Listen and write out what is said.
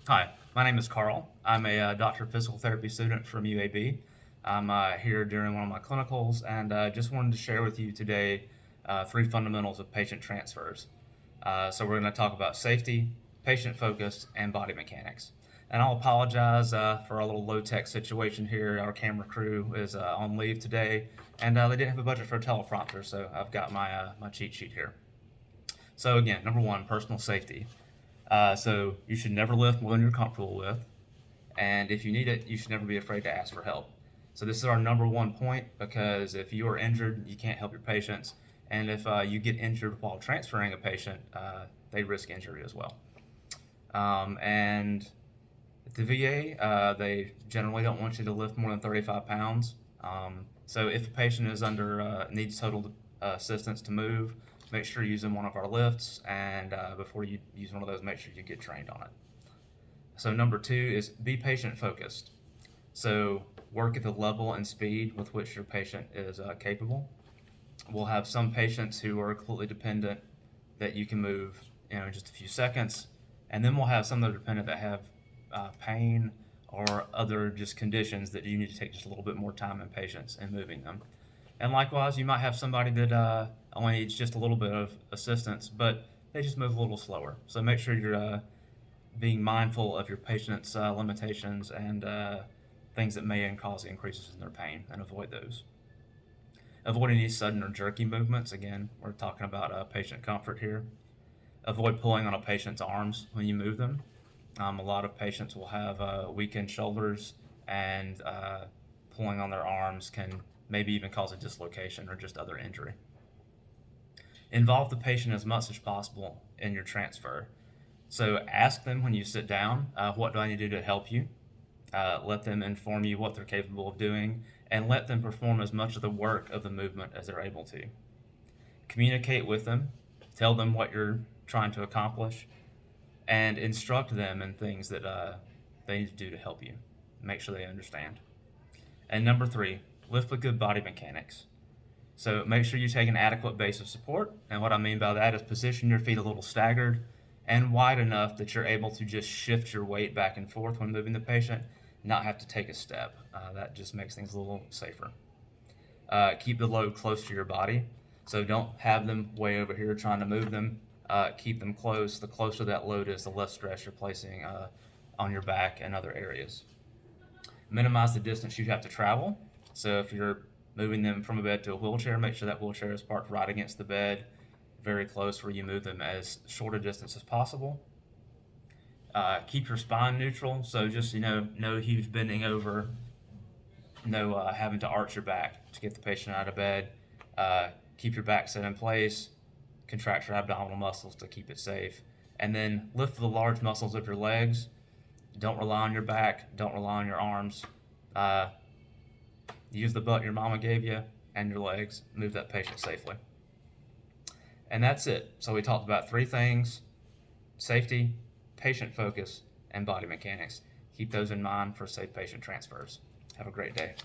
Hi, my name is Carl. I'm a doctor of physical therapy student from UAB. I'm here during one of my clinicals and just wanted to share with you today three fundamentals of patient transfers. So we're going to talk about safety, patient focus, and body mechanics. And I'll apologize for our little low-tech situation here. Our camera crew is on leave today, and they didn't have a budget for a teleprompter, so I've got my cheat sheet here. So again, number one, personal safety. So you should never lift more than you're comfortable with, and if you need it, you should never be afraid to ask for help. So this is our number one point because if you are injured, you can't help your patients, and if you get injured while transferring a patient, they risk injury as well. And at the VA, they generally don't want you to lift more than 35 pounds. So if a patient is under needs total assistance to move, make sure you're using one of our lifts, and before you use one of those, make sure you get trained on it. So number two is be patient focused. So work at the level and speed with which your patient is capable. We'll have some patients who are completely dependent that you can move, in just a few seconds, and then we'll have some that are dependent that have pain or other just conditions that you need to take just a little bit more time and patience in moving them. And likewise, you might have somebody that only needs just a little bit of assistance, but they just move a little slower. So make sure you're being mindful of your patient's limitations and things that may cause increases in their pain, and avoid those. Avoid any sudden or jerky movements. Again, we're talking about patient comfort here. Avoid pulling on a patient's arms when you move them. A lot of patients will have weakened shoulders, and pulling on their arms can maybe even cause a dislocation or just other injury. Involve the patient as much as possible in your transfer. So ask them when you sit down, what do I need to do to help you? Let them inform you what they're capable of doing, and let them perform as much of the work of the movement as they're able to. Communicate with them, tell them what you're trying to accomplish, and instruct them in things that they need to do to help you. Make sure they understand. And number three, lift with good body mechanics. So make sure you take an adequate base of support, and what I mean by that is position your feet a little staggered and wide enough that you're able to just shift your weight back and forth when moving the patient, not have to take a step. That just makes things a little safer. Keep the load close to your body, so don't have them way over here trying to move them. Keep them close. The closer that load is, the less stress you're placing on your back and other areas. Minimize the distance you have to travel. So if you're moving them from a bed to a wheelchair, make sure that wheelchair is parked right against the bed, very close, where you move them as short a distance as possible. Keep your spine neutral, so just no huge bending over, no having to arch your back to get the patient out of bed. Keep your back set in place, contract your abdominal muscles to keep it safe, and then lift the large muscles of your legs. Don't rely on your back, don't rely on your arms. Use the butt your mama gave you and your legs. Move that patient safely. And that's it. So we talked about three things: safety, patient focus, and body mechanics. Keep those in mind for safe patient transfers. Have a great day.